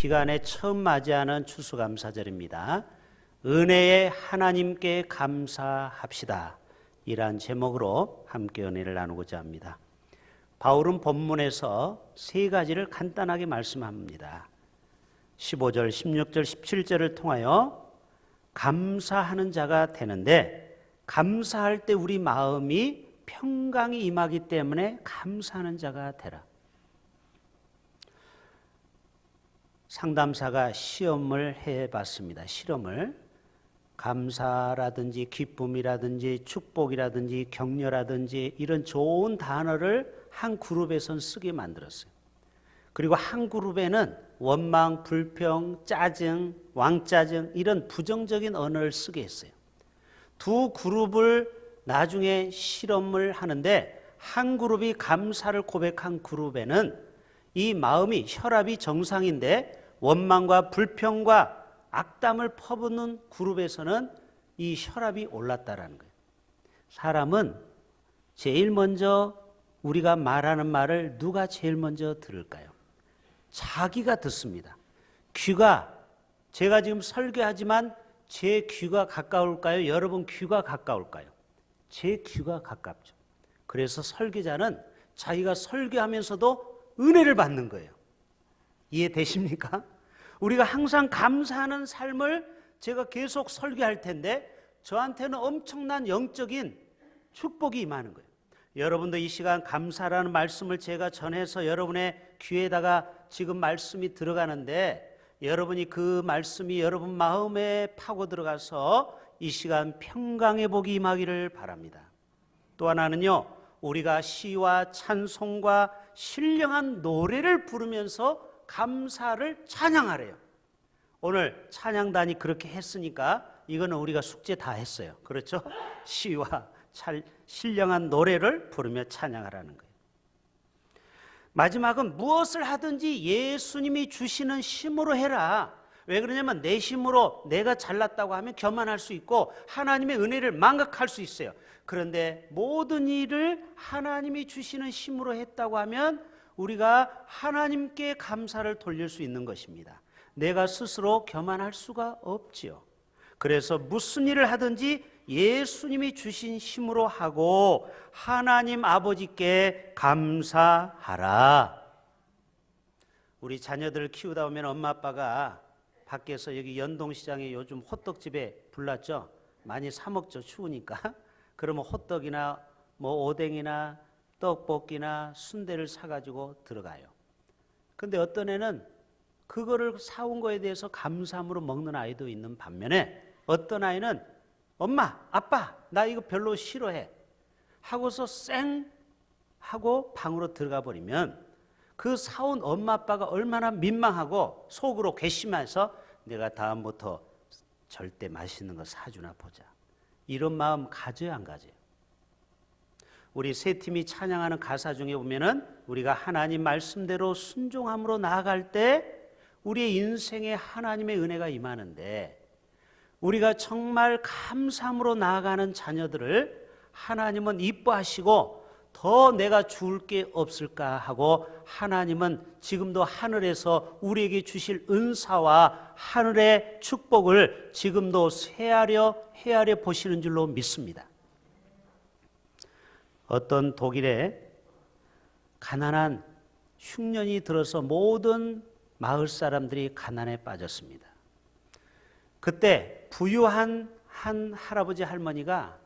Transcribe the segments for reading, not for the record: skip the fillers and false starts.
기간에 처음 맞이하는 추수감사절입니다. 은혜의 하나님께 감사합시다. 이란 제목으로 함께 은혜를 나누고자 합니다. 바울은 본문에서 세 가지를 간단하게 말씀합니다. 15절, 16절, 17절을 통하여 감사하는 자가 되는데, 감사할 때 우리 마음이 평강이 임하기 때문에 감사하는 자가 되라. 상담사가 시험을 해봤습니다. 실험을. 감사라든지 기쁨이라든지 축복이라든지 격려라든지 이런 좋은 단어를 한 그룹에선 쓰게 만들었어요. 그리고 한 그룹에는 원망, 불평, 짜증, 왕짜증 이런 부정적인 언어를 쓰게 했어요. 두 그룹을 나중에 실험을 하는데, 한 그룹이 감사를 고백한 그룹에는 이 마음이, 혈압이 정상인데 원망과 불평과 악담을 퍼붓는 그룹에서는 이 혈압이 올랐다라는 거예요. 사람은 제일 먼저 우리가 말하는 말을 누가 제일 먼저 들을까요? 자기가 듣습니다. 귀가, 제가 지금 설교하지만 제 귀가 가까울까요? 여러분 귀가 가까울까요? 제 귀가 가깝죠. 그래서 설교자는 자기가 설교하면서도 은혜를 받는 거예요. 이해되십니까? 우리가 항상 감사하는 삶을 제가 계속 설교할 텐데 저한테는 엄청난 영적인 축복이 임하는 거예요. 여러분도 이 시간 감사라는 말씀을 제가 전해서 여러분의 귀에다가 지금 말씀이 들어가는데, 여러분이 그 말씀이 여러분 마음에 파고 들어가서 이 시간 평강의 복이 임하기를 바랍니다. 또 하나는요, 우리가 시와 찬송과 신령한 노래를 부르면서 감사를 찬양하래요. 오늘 찬양단이 그렇게 했으니까 이거는 우리가 숙제 다 했어요. 그렇죠? 시와 신령한 노래를 부르며 찬양하라는 거예요. 마지막은 무엇을 하든지 예수님이 주시는 힘으로 해라. 왜 그러냐면 내 힘으로 내가 잘났다고 하면 교만할 수 있고 하나님의 은혜를 망각할 수 있어요. 그런데 모든 일을 하나님이 주시는 힘으로 했다고 하면 우리가 하나님께 감사를 돌릴 수 있는 것입니다. 내가 스스로 교만할 수가 없지요. 그래서 무슨 일을 하든지 예수님이 주신 힘으로 하고 하나님 아버지께 감사하라. 우리 자녀들을 키우다 보면 엄마 아빠가 밖에서 여기 연동시장에 요즘 호떡집에 불났죠. 많이 사 먹죠. 추우니까. 그러면 호떡이나 뭐 오뎅이나 떡볶이나 순대를 사가지고 들어가요. 근데 어떤 애는 그거를 사온 거에 대해서 감사함으로 먹는 아이도 있는 반면에, 어떤 아이는 엄마, 아빠, 나 이거 별로 싫어해 하고서 쌩 하고 방으로 들어가 버리면 그 사온 엄마 아빠가 얼마나 민망하고 속으로 괘씸해서 내가 다음부터 절대 맛있는 거 사주나 보자, 이런 마음 가져야 안 가져요? 우리 세 팀이 찬양하는 가사 중에 보면은 우리가 하나님 말씀대로 순종함으로 나아갈 때 우리의 인생에 하나님의 은혜가 임하는데, 우리가 정말 감사함으로 나아가는 자녀들을 하나님은 이뻐하시고 더 내가 줄 게 없을까 하고 하나님은 지금도 하늘에서 우리에게 주실 은사와 하늘의 축복을 지금도 헤아려 보시는 줄로 믿습니다. 어떤 독일의 가난한 흉년이 들어서 모든 마을 사람들이 가난에 빠졌습니다. 그때 부유한 한 할아버지 할머니가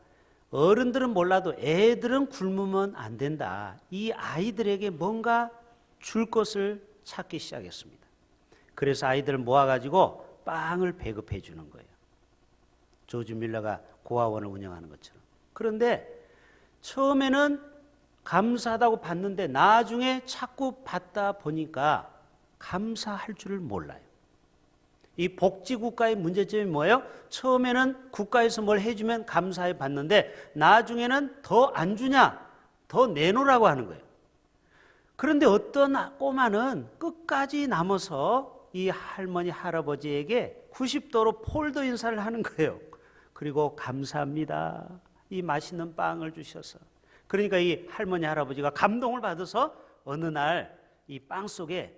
어른들은 몰라도 애들은 굶으면 안 된다, 이 아이들에게 뭔가 줄 것을 찾기 시작했습니다. 그래서 아이들을 모아가지고 빵을 배급해 주는 거예요. 조지 밀러가 고아원을 운영하는 것처럼. 그런데 처음에는 감사하다고 받는데 나중에 자꾸 받다 보니까 감사할 줄을 몰라요. 이 복지국가의 문제점이 뭐예요? 처음에는 국가에서 뭘 해주면 감사해 받는데 나중에는 더 안 주냐, 더 내놓으라고 하는 거예요. 그런데 어떤 꼬마는 끝까지 남아서 이 할머니 할아버지에게 90도로 폴더 인사를 하는 거예요. 그리고 감사합니다, 이 맛있는 빵을 주셔서. 그러니까 이 할머니 할아버지가 감동을 받아서 어느 날 이 빵 속에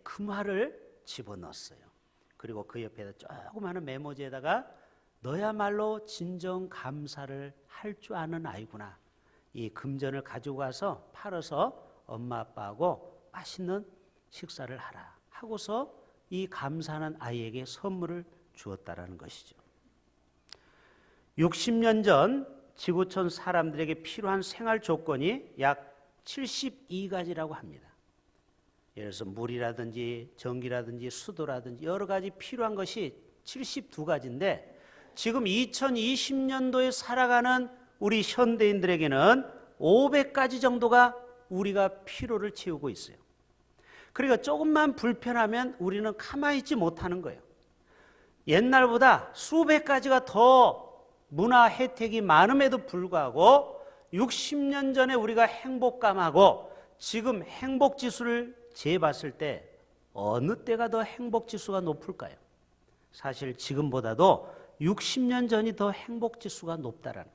금화를 집어넣었어요. 그리고 그 옆에다 조그마한 메모지에다가 너야말로 진정 감사를 할 줄 아는 아이구나. 이 금전을 가지고 가서 팔아서 엄마 아빠하고 맛있는 식사를 하라 하고서 이 감사하는 아이에게 선물을 주었다라는 것이죠. 60년 전 지구촌 사람들에게 필요한 생활 조건이 약 72가지라고 합니다. 예를 들어서 물이라든지 전기라든지 수도라든지 여러 가지 필요한 것이 72가지인데 지금 2020년도에 살아가는 우리 현대인들에게는 500가지 정도가 우리가 필요를 채우고 있어요. 그러니까 조금만 불편하면 우리는 가만히 있지 못하는 거예요. 옛날보다 수백 가지가 더 문화 혜택이 많음에도 불구하고 60년 전에 우리가 행복감하고 지금 행복지수를 재봤을 때 어느 때가 더 행복지수가 높을까요? 사실 지금보다도 60년 전이 더 행복지수가 높다라는.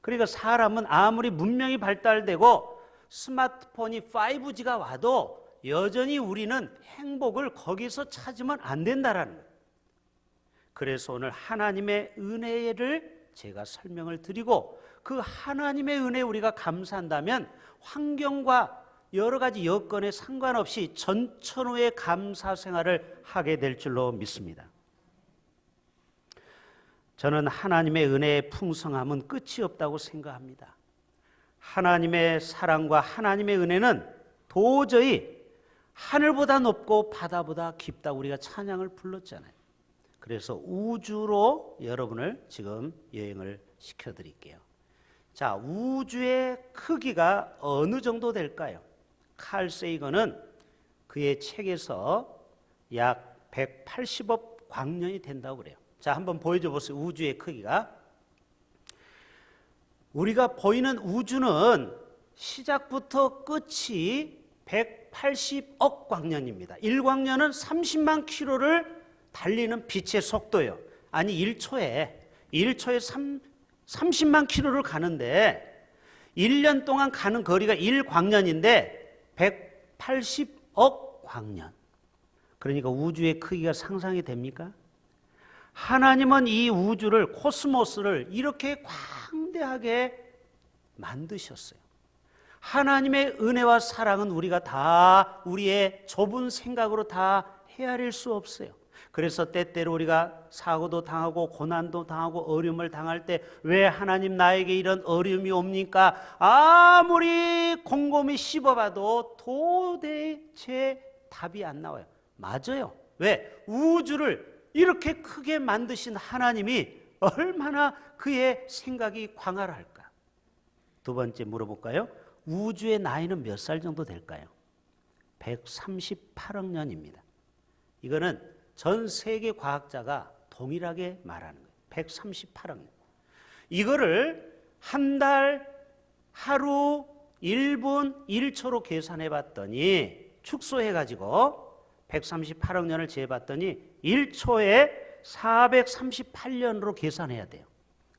그러니까 사람은 아무리 문명이 발달되고 스마트폰이 5G가 와도 여전히 우리는 행복을 거기서 찾으면 안 된다라는 거예요. 그래서 오늘 하나님의 은혜를 제가 설명을 드리고 그 하나님의 은혜에 우리가 감사한다면 환경과 여러 가지 여건에 상관없이 전천후의 감사 생활을 하게 될 줄로 믿습니다. 저는 하나님의 은혜의 풍성함은 끝이 없다고 생각합니다. 하나님의 사랑과 하나님의 은혜는 도저히 하늘보다 높고 바다보다 깊다고 우리가 찬양을 불렀잖아요. 그래서 우주로 여러분을 지금 여행을 시켜드릴게요. 자, 우주의 크기가 어느 정도 될까요? 칼 세이건은 그의 책에서 약 180억 광년이 된다고 그래요. 자, 한번 보여줘 보세요. 우주의 크기가. 우리가 보이는 우주는 시작부터 끝이 180억 광년입니다. 1광년은 30만 킬로를 달리는 빛의 속도예요. 아니 1초에 30만 킬로를 가는데 1년 동안 가는 거리가 1광년인데 180억 광년. 그러니까 우주의 크기가 상상이 됩니까? 하나님은 이 우주를 코스모스를 이렇게 광대하게 만드셨어요. 하나님의 은혜와 사랑은 우리가 다 우리의 좁은 생각으로 다 헤아릴 수 없어요. 그래서 때때로 우리가 사고도 당하고 고난도 당하고 어려움을 당할 때 왜 하나님 나에게 이런 어려움이 옵니까? 아무리 곰곰이 씹어봐도 도대체 답이 안 나와요. 맞아요. 왜? 우주를 이렇게 크게 만드신 하나님이 얼마나 그의 생각이 광활할까? 두 번째 물어볼까요? 우주의 나이는 몇 살 정도 될까요? 138억 년입니다. 이거는 전 세계 과학자가 동일하게 말하는 거예요. 138억 년. 이거를 한 달, 하루, 1분, 1초로 계산해 봤더니 축소해 가지고 138억 년을 재봤더니 1초에 438년으로 계산해야 돼요.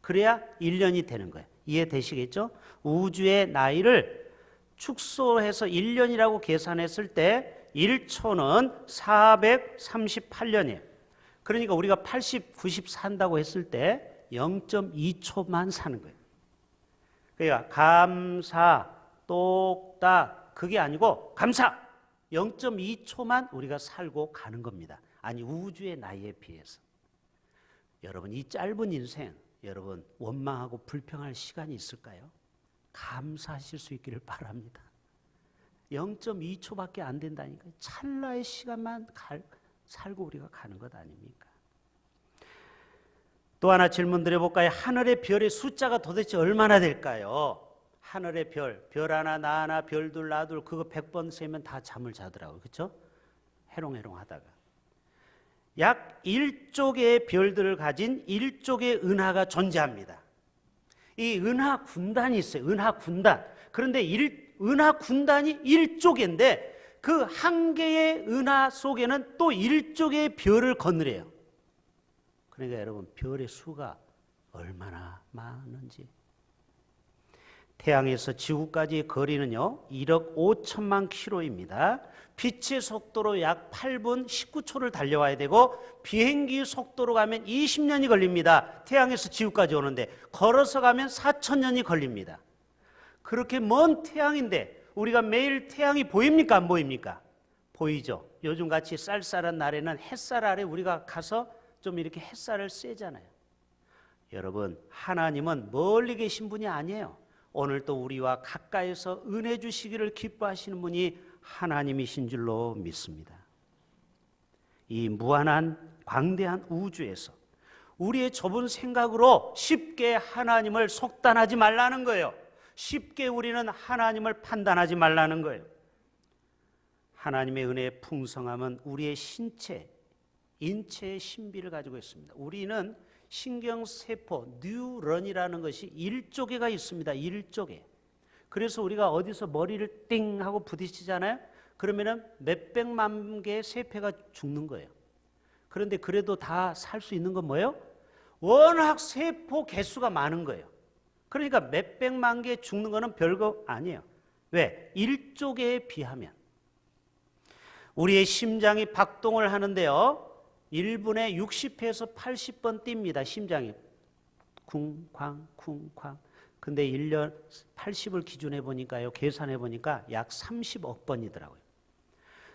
그래야 1년이 되는 거예요. 이해되시겠죠? 우주의 나이를 축소해서 1년이라고 계산했을 때 1초는 438년이에요. 그러니까 우리가 80, 90 산다고 했을 때 0.2초만 사는 거예요. 그러니까 감사, 똑딱 그게 아니고 감사 0.2초만 우리가 살고 가는 겁니다. 아니 우주의 나이에 비해서. 여러분 이 짧은 인생 여러분 원망하고 불평할 시간이 있을까요? 감사하실 수 있기를 바랍니다. 0.2초밖에 안 된다니까요. 찰나의 시간만 살고 우리가 가는 것 아닙니까? 또 하나 질문 드려볼까요? 하늘의 별의 숫자가 도대체 얼마나 될까요? 하늘의 별 하나 나 하나 별 둘 나 둘 그거 100번 세면 다 잠을 자더라고요. 그렇죠? 해롱해롱 하다가 약 1조 개의 별들을 가진 1조 개의 은하가 존재합니다. 이 은하 군단이 있어요. 은하 군단. 그런데 은하 군단이 1조 개인데 그 한 개의 은하 속에는 또 1조 개의 별을 거느려요. 그러니까 여러분 별의 수가 얼마나 많은지. 태양에서 지구까지의 거리는요 1억 5천만 킬로입니다. 빛의 속도로 약 8분 19초를 달려와야 되고 비행기 속도로 가면 20년이 걸립니다. 태양에서 지구까지 오는데 걸어서 가면 4천년이 걸립니다. 그렇게 먼 태양인데 우리가 매일 태양이 보입니까? 안 보입니까? 보이죠. 요즘같이 쌀쌀한 날에는 햇살 아래 우리가 가서 좀 이렇게 햇살을 쐬잖아요. 여러분, 하나님은 멀리 계신 분이 아니에요. 오늘 또 우리와 가까이서 은혜 주시기를 기뻐하시는 분이 하나님이신 줄로 믿습니다. 이 무한한 광대한 우주에서 우리의 좁은 생각으로 쉽게 하나님을 속단하지 말라는 거예요. 쉽게 우리는 하나님을 판단하지 말라는 거예요. 하나님의 은혜의 풍성함은 우리의 신체, 인체의 신비를 가지고 있습니다. 우리는 신경세포, 뉴런이라는 것이 1조개가 있습니다. 1조개. 그래서 우리가 어디서 머리를 띵 하고 부딪히잖아요. 그러면은 몇백만 개의 세포가 죽는 거예요. 그런데 그래도 다 살 수 있는 건 뭐예요? 워낙 세포 개수가 많은 거예요. 그러니까 몇백만 개 죽는 거는 별거 아니에요. 왜? 1조개에 비하면. 우리의 심장이 박동을 하는데요. 1분에 60회에서 80번 뜁니다. 심장이 쿵쾅 쿵쾅. 근데 1년 80을 기준해 보니까요. 계산해 보니까 약 30억 번이더라고요.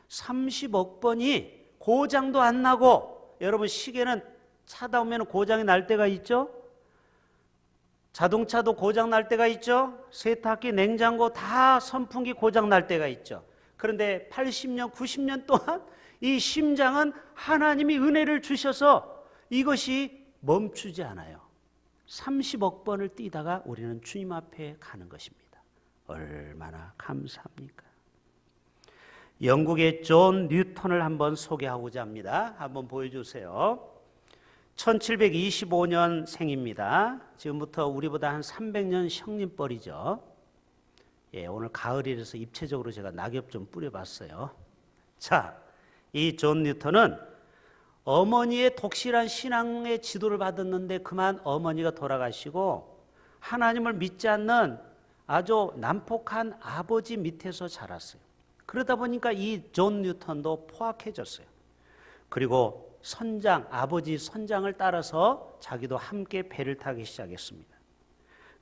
30억 번이 고장도 안 나고, 여러분 시계는 차다 오면 고장이 날 때가 있죠. 자동차도 고장 날 때가 있죠. 세탁기, 냉장고 다 선풍기 고장 날 때가 있죠. 그런데 80년, 90년 동안 이 심장은 하나님이 은혜를 주셔서 이것이 멈추지 않아요. 30억 번을 뛰다가 우리는 주님 앞에 가는 것입니다. 얼마나 감사합니까? 영국의 존 뉴턴을 한번 소개하고자 합니다. 한번 보여주세요. 1725년 생입니다. 지금부터 우리보다 한 300년 형님뻘이죠. 예, 오늘 가을이라서 입체적으로 제가 낙엽 좀 뿌려봤어요. 자, 이 존 뉴턴은 어머니의 독실한 신앙의 지도를 받았는데 그만 어머니가 돌아가시고 하나님을 믿지 않는 아주 난폭한 아버지 밑에서 자랐어요. 그러다 보니까 이 존 뉴턴도 포악해졌어요. 그리고 선장, 아버지 선장을 따라서 자기도 함께 배를 타기 시작했습니다.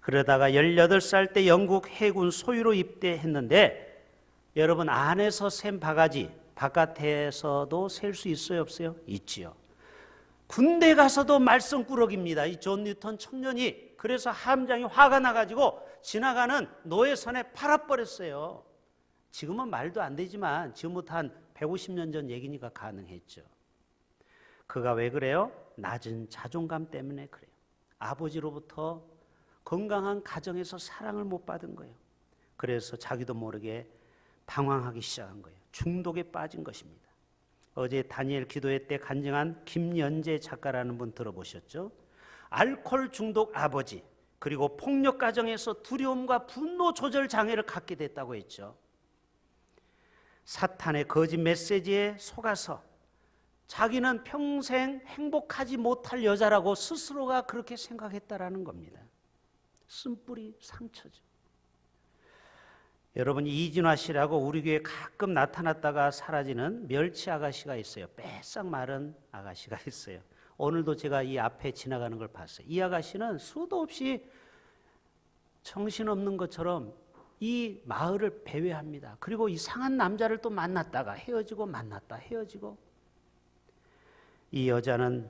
그러다가 18살 때 영국 해군 소유로 입대했는데, 여러분 안에서 샘 바가지 바깥에서도 셀 수 있어요, 없어요? 있지요. 군대 가서도 말썽꾸러기입니다. 이 존 뉴턴 청년이. 그래서 함장이 화가 나가지고 지나가는 노예선에 팔아버렸어요. 지금은 말도 안 되지만 지금부터 한 150년 전 얘기니까 가능했죠. 그가 왜 그래요? 낮은 자존감 때문에 그래요. 아버지로부터 건강한 가정에서 사랑을 못 받은 거예요. 그래서 자기도 모르게 방황하기 시작한 거예요. 중독에 빠진 것입니다. 어제 다니엘 기도회 때 간증한 김연재 작가라는 분 들어보셨죠? 알코올 중독 아버지, 그리고 폭력 가정에서 두려움과 분노 조절 장애를 갖게 됐다고 했죠. 사탄의 거짓 메시지에 속아서 자기는 평생 행복하지 못할 여자라고 스스로가 그렇게 생각했다라는 겁니다. 쓴뿌리 상처죠. 여러분, 이진화 씨라고 우리 교회에 가끔 나타났다가 사라지는 멸치 아가씨가 있어요. 빼싹 마른 아가씨가 있어요. 오늘도 제가 이 앞에 지나가는 걸 봤어요. 이 아가씨는 수도 없이 정신없는 것처럼 이 마을을 배회합니다. 그리고 이상한 남자를 또 만났다가 헤어지고 만났다 헤어지고. 이 여자는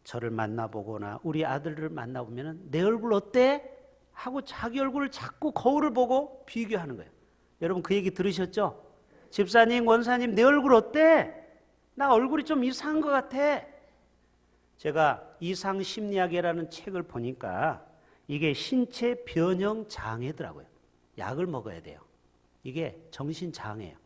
저를 만나보거나 우리 아들을 만나보면 내 얼굴 어때? 하고 자기 얼굴을 자꾸 거울을 보고 비교하는 거예요. 여러분 그 얘기 들으셨죠? 집사님, 원사님, 내 얼굴 어때? 나 얼굴이 좀 이상한 것 같아. 제가 이상심리학이라는 책을 보니까 이게 신체 변형 장애더라고요. 약을 먹어야 돼요. 이게 정신장애예요.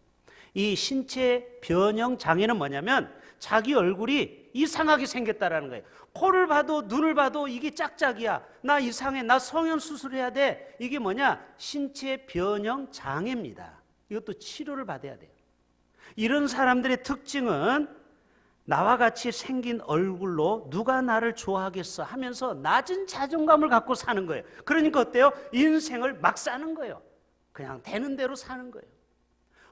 이 신체 변형 장애는 뭐냐면 자기 얼굴이 이상하게 생겼다라는 거예요. 코를 봐도 눈을 봐도 이게 짝짝이야. 나 이상해. 나 성형수술해야 돼. 이게 뭐냐? 신체 변형 장애입니다. 이것도 치료를 받아야 돼요. 이런 사람들의 특징은 나와 같이 생긴 얼굴로 누가 나를 좋아하겠어 하면서 낮은 자존감을 갖고 사는 거예요. 그러니까 어때요? 인생을 막 사는 거예요. 그냥 되는 대로 사는 거예요.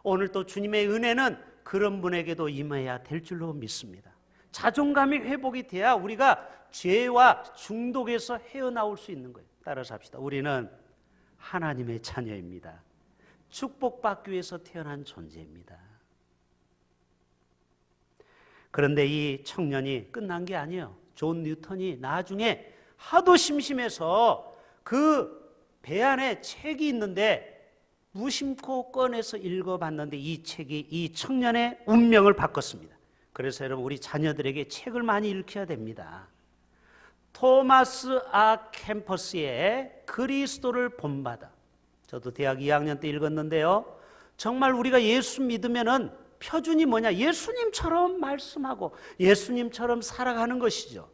오늘 또 주님의 은혜는 그런 분에게도 임해야 될 줄로 믿습니다. 자존감이 회복이 돼야 우리가 죄와 중독에서 헤어나올 수 있는 거예요. 따라서 합시다. 우리는 하나님의 자녀입니다. 축복받기 위해서 태어난 존재입니다. 그런데 이 청년이 끝난 게 아니에요. 존 뉴턴이 나중에 하도 심심해서 그 배 안에 책이 있는데 무심코 꺼내서 읽어봤는데 이 책이 이 청년의 운명을 바꿨습니다. 그래서 여러분 우리 자녀들에게 책을 많이 읽혀야 됩니다. 토마스 아 캠퍼스의 그리스도를 본받아. 저도 대학 2학년 때 읽었는데요. 정말 우리가 예수 믿으면은 표준이 뭐냐? 예수님처럼 말씀하고 예수님처럼 살아가는 것이죠.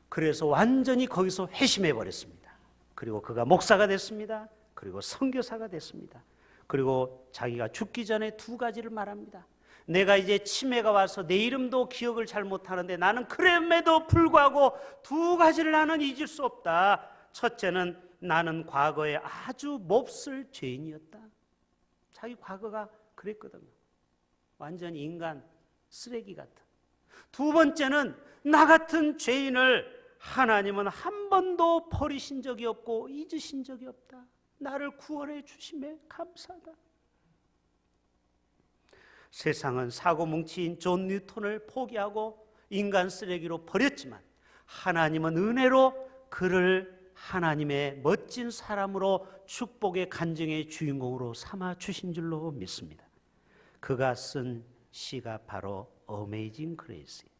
그래서 완전히 거기서 회심해 버렸습니다. 그리고 그가 목사가 됐습니다. 그리고 선교사가 됐습니다. 그리고 자기가 죽기 전에 두 가지를 말합니다. 내가 이제 치매가 와서 내 이름도 기억을 잘 못하는데 나는 그럼에도 불구하고 두 가지를 나는 잊을 수 없다. 첫째는 나는 과거에 아주 몹쓸 죄인이었다. 자기 과거가 그랬거든요. 완전히 인간 쓰레기 같은. 두 번째는 나 같은 죄인을 하나님은 한 번도 버리신 적이 없고 잊으신 적이 없다. 나를 구원해 주심에 감사하다. 세상은 사고뭉치인 존 뉴턴을 포기하고 인간 쓰레기로 버렸지만 하나님은 은혜로 그를 하나님의 멋진 사람으로 축복의 간증의 주인공으로 삼아 주신 줄로 믿습니다. 그가 쓴 시가 바로 어메이징 그레이스예요.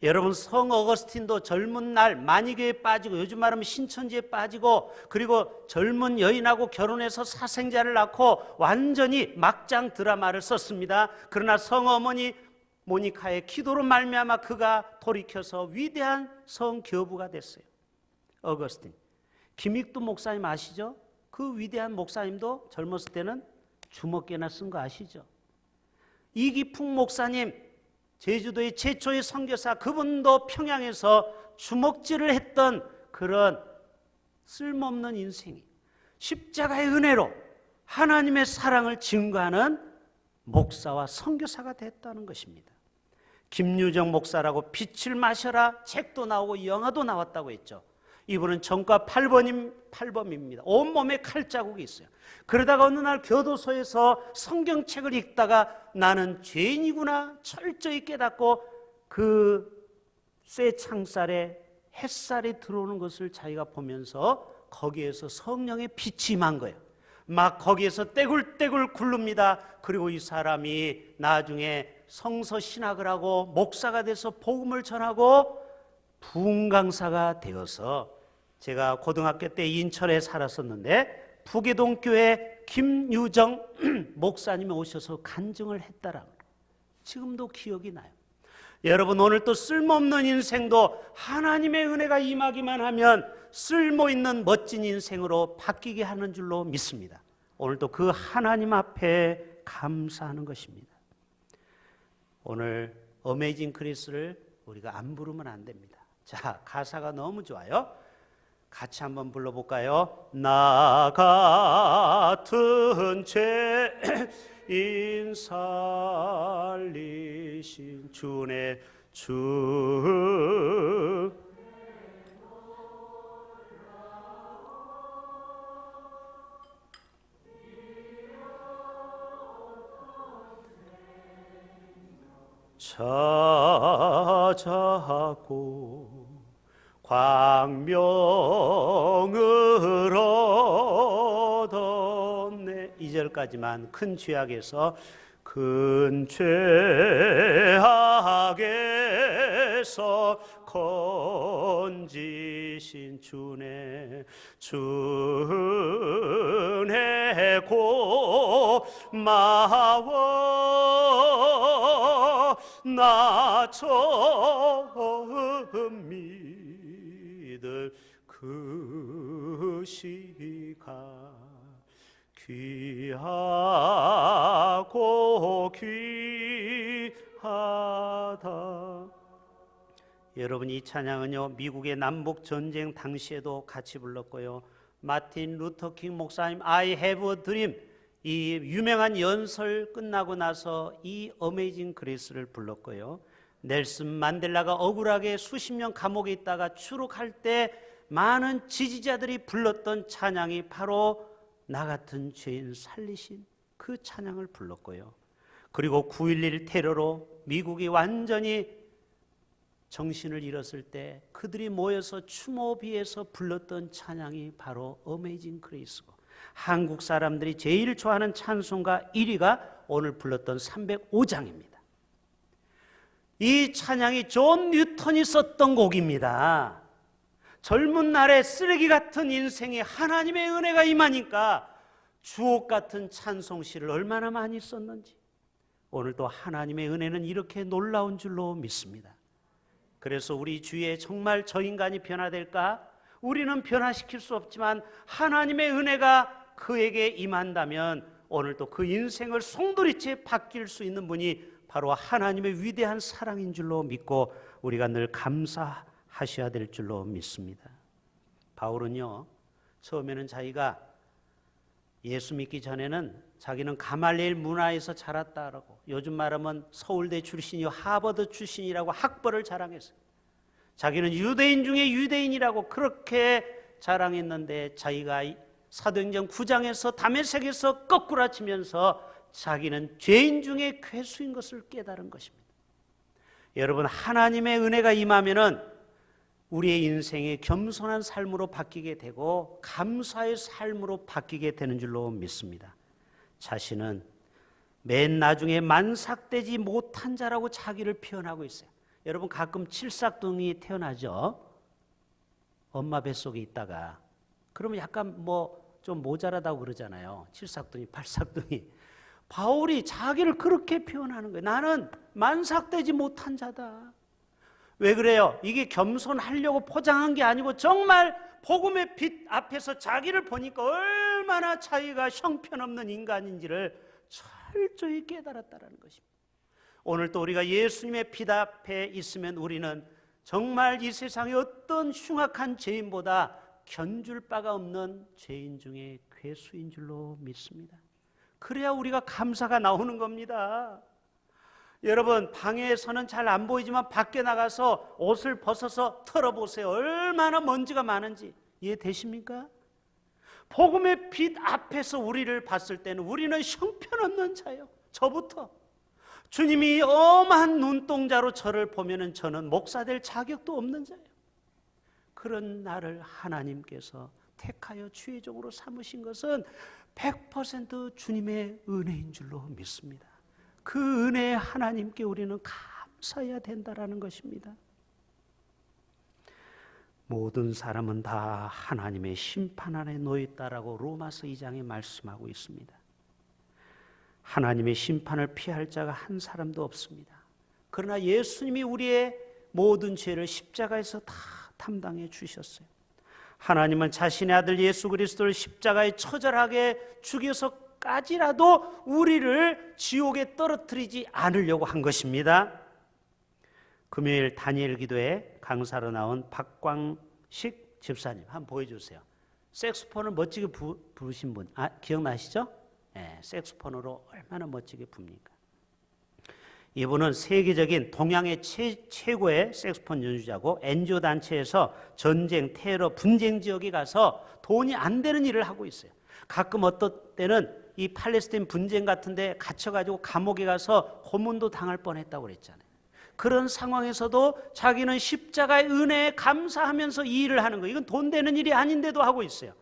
여러분 성 어거스틴도 젊은 날 마니교에 빠지고 요즘 말하면 신천지에 빠지고 그리고 젊은 여인하고 결혼해서 사생자를 낳고 완전히 막장 드라마를 썼습니다. 그러나 성어머니 모니카의 기도로 말미암아 그가 돌이켜서 위대한 성교부가 됐어요. 어거스틴. 김익두 목사님 아시죠? 그 위대한 목사님도 젊었을 때는 주먹개나 쓴 거 아시죠? 이기풍 목사님 제주도의 최초의 선교사, 그분도 평양에서 주먹질을 했던 그런 쓸모없는 인생이 십자가의 은혜로 하나님의 사랑을 증거하는 목사와 선교사가 됐다는 것입니다. 김유정 목사라고 빛을 마셔라 책도 나오고 영화도 나왔다고 했죠. 이분은 전과 8범입니다. 온몸에 칼자국이 있어요. 그러다가 어느 날 교도소에서 성경책을 읽다가 나는 죄인이구나 철저히 깨닫고 그 쇠 창살에 햇살이 들어오는 것을 자기가 보면서 거기에서 성령의 빛이 임한 거예요. 막 거기에서 떼굴떼굴 굴릅니다. 그리고 이 사람이 나중에 성서 신학을 하고 목사가 돼서 복음을 전하고 부흥 강사가 되어서 제가 고등학교 때 인천에 살았었는데 부계동 교회 김유정 목사님이 오셔서 간증을 했다라고 지금도 기억이 나요. 여러분 오늘 또 쓸모없는 인생도 하나님의 은혜가 임하기만 하면 쓸모있는 멋진 인생으로 바뀌게 하는 줄로 믿습니다. 오늘도 그 하나님 앞에 감사하는 것입니다. 오늘 어메이징 그리스를 우리가 안 부르면 안 됩니다. 자, 가사가 너무 좋아요. 같이 한번 불러볼까요? 나 같은 죄인 살리신 주의 주 찾았고 광명을 얻었네. 2절까지만 큰 죄악에서 큰 죄악에서 건지신 주네 주네 고마워 나 처음 믿을 그 시가 귀하고 귀하다 여러분, 이 찬양은요, 미국의 남북 전쟁 당시에도 같이 불렀고요. 마틴 루터 킹 목사님 I have a dream, 이 유명한 연설 끝나고 나서 이 어메이징 그레이스를 불렀고요. 넬슨 만델라가 억울하게 수십 년 감옥에 있다가 추록할 때 많은 지지자들이 불렀던 찬양이 바로 나 같은 죄인 살리신 그 찬양을 불렀고요. 그리고 9.11 테러로 미국이 완전히 정신을 잃었을 때 그들이 모여서 추모비에서 불렀던 찬양이 바로 어메이징 그레이스고, 한국 사람들이 제일 좋아하는 찬송가 1위가 오늘 불렀던 305장입니다. 이 찬양이 존 뉴턴이 썼던 곡입니다. 젊은 날에 쓰레기 같은 인생에 하나님의 은혜가 임하니까 주옥 같은 찬송시를 얼마나 많이 썼는지, 오늘도 하나님의 은혜는 이렇게 놀라운 줄로 믿습니다. 그래서 우리 주위에 정말 저 인간이 변화될까? 우리는 변화시킬 수 없지만 하나님의 은혜가 그에게 임한다면 오늘도 그 인생을 송두리째 바뀔 수 있는 분이 바로 하나님의 위대한 사랑인 줄로 믿고 우리가 늘 감사하셔야 될 줄로 믿습니다. 바울은요, 처음에는 자기가 예수 믿기 전에는 자기는 가말리엘 문화에서 자랐다라고, 요즘 말하면 서울대 출신이요 하버드 출신이라고 학벌을 자랑했어요. 자기는 유대인 중에 유대인이라고 그렇게 자랑했는데 자기가 사도행전 9장에서 다메섹에서 거꾸라치면서 자기는 죄인 중에 괴수인 것을 깨달은 것입니다. 여러분, 하나님의 은혜가 임하면은 우리의 인생이 겸손한 삶으로 바뀌게 되고 감사의 삶으로 바뀌게 되는 줄로 믿습니다. 자신은 맨 나중에 만삭되지 못한 자라고 자기를 표현하고 있어요. 여러분, 가끔 칠삭둥이 태어나죠? 엄마 뱃속에 있다가. 그러면 약간 좀 모자라다고 그러잖아요. 칠삭둥이, 팔삭둥이. 바울이 자기를 그렇게 표현하는 거예요. 나는 만삭되지 못한 자다. 왜 그래요? 이게 겸손하려고 포장한 게 아니고 정말 복음의 빛 앞에서 자기를 보니까 얼마나 자기가 형편없는 인간인지를 철저히 깨달았다는 것입니다. 오늘 또 우리가 예수님의 빛 앞에 있으면 우리는 정말 이 세상의 어떤 흉악한 죄인보다 견줄 바가 없는 죄인 중에 괴수인 줄로 믿습니다. 그래야 우리가 감사가 나오는 겁니다. 여러분, 방에서는 잘 안 보이지만 밖에 나가서 옷을 벗어서 털어보세요. 얼마나 먼지가 많은지 이해되십니까? 복음의 빛 앞에서 우리를 봤을 때는 우리는 형편없는 자예요. 저부터. 주님이 엄한 눈동자로 저를 보면은 저는 목사 될 자격도 없는 자예요. 그런 나를 하나님께서 택하여 주의 종으로 삼으신 것은 100% 주님의 은혜인 줄로 믿습니다. 그 은혜에 하나님께 우리는 감사해야 된다라는 것입니다. 모든 사람은 다 하나님의 심판 안에 놓였다라고 로마서 2장에 말씀하고 있습니다. 하나님의 심판을 피할 자가 한 사람도 없습니다. 그러나 예수님이 우리의 모든 죄를 십자가에서 다 담당해 주셨어요. 하나님은 자신의 아들 예수 그리스도를 십자가에 처절하게 죽여서까지라도 우리를 지옥에 떨어뜨리지 않으려고 한 것입니다. 금요일 다니엘 기도에 강사로 나온 박광식 집사님 한번 보여주세요. 색소폰을 멋지게 부르신 분, 기억나시죠? 네, 색소폰으로 얼마나 멋지게 붑니까? 이분은 세계적인 동양의 최고의 색소폰 연주자고 NGO 단체에서 전쟁, 테러, 분쟁 지역에 가서 돈이 안 되는 일을 하고 있어요. 가끔 어떤 때는 이 팔레스타인 분쟁 같은 데 갇혀가지고 감옥에 가서 고문도 당할 뻔했다고 그랬잖아요. 그런 상황에서도 자기는 십자가의 은혜에 감사하면서 이 일을 하는 거예요. 이건 돈 되는 일이 아닌데도 하고 있어요.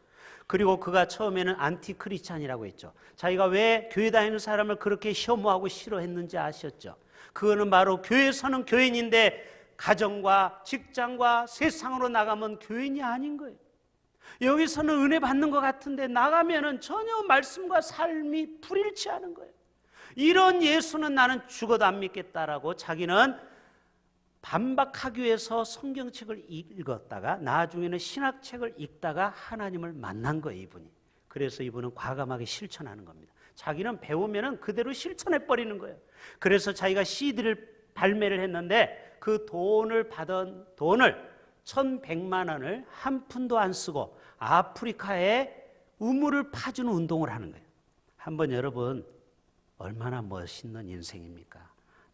그리고 그가 처음에는 안티크리스찬이라고 했죠. 자기가 왜 교회 다니는 사람을 그렇게 혐오하고 싫어했는지 아셨죠? 그거는 바로 교회에서는 교인인데 가정과 직장과 세상으로 나가면 교인이 아닌 거예요. 여기서는 은혜 받는 것 같은데 나가면은 전혀 말씀과 삶이 불일치하는 거예요. 이런 예수는 나는 죽어도 안 믿겠다라고 자기는 반박하기 위해서 성경책을 읽었다가 나중에는 신학책을 읽다가 하나님을 만난 거예요, 이분이. 그래서 이분은 과감하게 실천하는 겁니다. 자기는 배우면은 그대로 실천해 버리는 거예요. 그래서 자기가 CD를 발매를 했는데 그 돈을 받은 돈을 1,100만 원을 한 푼도 안 쓰고 아프리카에 우물을 파주는 운동을 하는 거예요. 한번 여러분 얼마나 멋있는 인생입니까?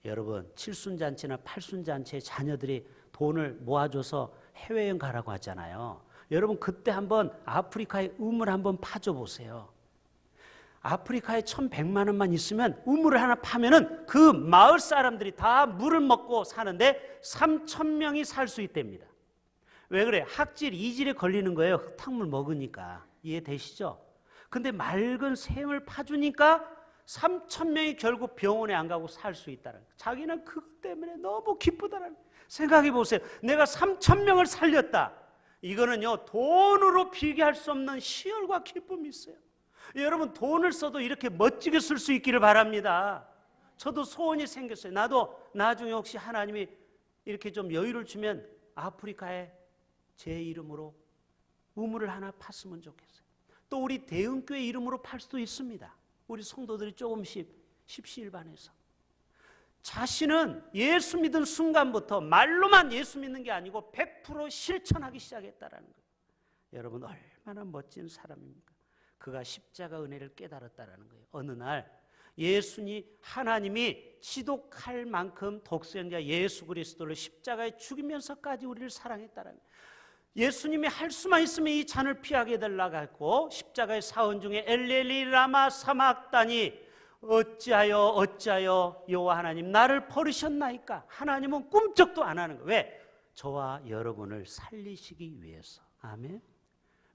여러분 칠순잔치나 팔순잔치에 자녀들이 돈을 모아줘서 해외여행 가라고 하잖아요. 여러분 그때 한번 아프리카에 우물 한번 파줘 보세요. 아프리카에 1,100만 원만 있으면 우물을 하나 파면은 그 마을 사람들이 다 물을 먹고 사는데 3,000명이 살 수 있답니다. 왜 그래? 학질, 이질에 걸리는 거예요. 흙탕물 먹으니까. 이해되시죠? 근데 맑은 샘을 파주니까 3,000명이 결국 병원에 안 가고 살 수 있다는 거예요. 자기는 그것 때문에 너무 기쁘다는 거예요. 생각해 보세요. 내가 3,000명을 살렸다. 이거는요 돈으로 비교할 수 없는 희열과 기쁨이 있어요. 여러분 돈을 써도 이렇게 멋지게 쓸 수 있기를 바랍니다. 저도 소원이 생겼어요. 나도 나중에 혹시 하나님이 이렇게 좀 여유를 주면 아프리카에 제 이름으로 우물을 하나 팠으면 좋겠어요. 또 우리 대흥교회 이름으로 팔 수도 있습니다. 우리 성도들이 조금씩 십시일반해서 자신은 예수 믿은 순간부터 말로만 예수 믿는 게 아니고 100% 실천하기 시작했다라는 거예요. 여러분 얼마나 멋진 사람입니까? 그가 십자가 은혜를 깨달았다라는 거예요. 어느 날 하나님이 지독할 만큼 독생자 예수 그리스도를 십자가에 죽이면서까지 우리를 사랑했다라는 거예요. 예수님이 할 수만 있으면 이 잔을 피하게 해달라고 했고 십자가의 사원 중에 엘레리 라마 사막다니 어찌하여 여호와 하나님 나를 버리셨나이까? 하나님은 꿈쩍도 안 하는 거예요. 왜? 저와 여러분을 살리시기 위해서. 아멘.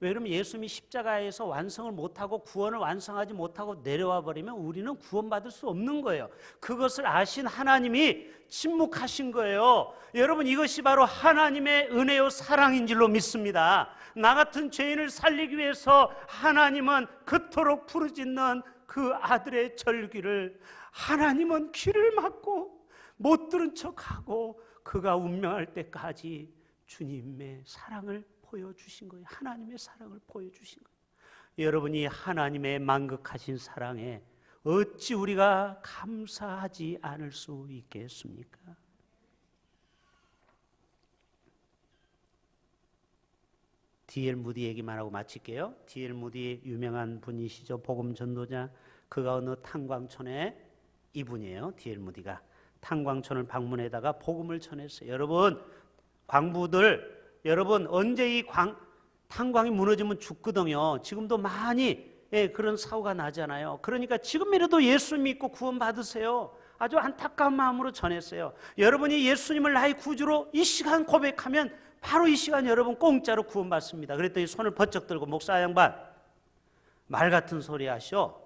왜 그러면 예수님이 십자가에서 완성을 못하고 구원을 완성하지 못하고 내려와 버리면 우리는 구원받을 수 없는 거예요. 그것을 아신 하나님이 침묵하신 거예요. 여러분 이것이 바로 하나님의 은혜요 사랑인 줄로 믿습니다. 나 같은 죄인을 살리기 위해서 하나님은 그토록 부르짖는 그 아들의 절기를 하나님은 귀를 막고 못 들은 척하고 그가 운명할 때까지 주님의 사랑을 보여주신 거예요. 하나님의 사랑을 보여주신 거예요. 여러분이 하나님의 만극하신 사랑에 어찌 우리가 감사하지 않을 수 있겠습니까? D.L. 무디 얘기만 하고 마칠게요. D.L. 무디 유명한 분이시죠. 복음 전도자. 그가 어느 탄광촌에 이분이에요. D.L. 무디가 탄광촌을 방문해다가 복음을 전했어요. 여러분 광부들 여러분 언제 이 탄광이 무너지면 죽거든요. 지금도 많이 그런 사고가 나잖아요. 그러니까 지금이라도 예수 믿고 구원 받으세요. 아주 안타까운 마음으로 전했어요. 여러분이 예수님을 나의 구주로 이 시간 고백하면 바로 이 시간 여러분 공짜로 구원받습니다. 그랬더니 손을 번쩍 들고 목사 양반 말 같은 소리 하셔.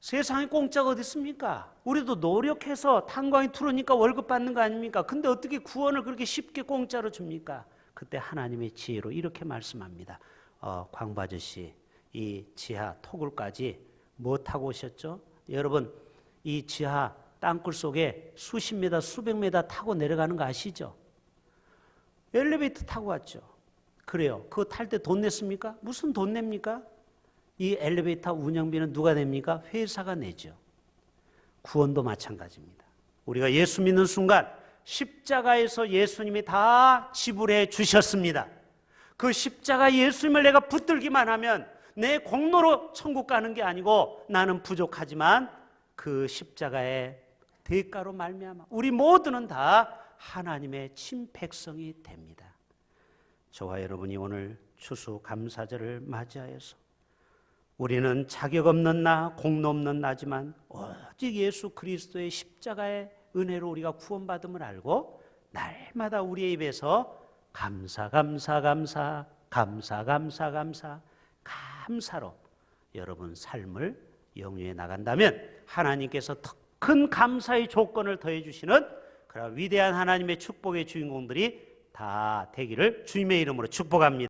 세상에 공짜가 어디 있습니까? 우리도 노력해서 탄광이 들어오니까 월급 받는 거 아닙니까? 근데 어떻게 구원을 그렇게 쉽게 공짜로 줍니까? 그때 하나님의 지혜로 이렇게 말씀합니다. 광부 아저씨 이 지하 토굴까지 뭐 타고 오셨죠? 여러분 이 지하 땅굴 속에 수십 미터 수백 미터 타고 내려가는 거 아시죠? 엘리베이터 타고 왔죠. 그래요. 그거 탈 때 돈 냈습니까? 무슨 돈 냅니까? 이 엘리베이터 운영비는 누가 냅니까? 회사가 내죠. 구원도 마찬가지입니다. 우리가 예수 믿는 순간 십자가에서 예수님이 다 지불해 주셨습니다. 그 십자가 예수님을 내가 붙들기만 하면 내 공로로 천국 가는 게 아니고 나는 부족하지만 그 십자가의 대가로 말미암아 우리 모두는 다 하나님의 친백성이 됩니다. 저와 여러분이 오늘 추수감사절을 맞이하여서 우리는 자격 없는 나, 공로 없는 나지만 오직 예수 그리스도의 십자가의 은혜로 우리가 구원받음을 알고 날마다 우리의 입에서 감사로 여러분 삶을 영위해 나간다면 하나님께서 더 큰 감사의 조건을 더해 주시는 그런 위대한 하나님의 축복의 주인공들이 다 되기를 주님의 이름으로 축복합니다.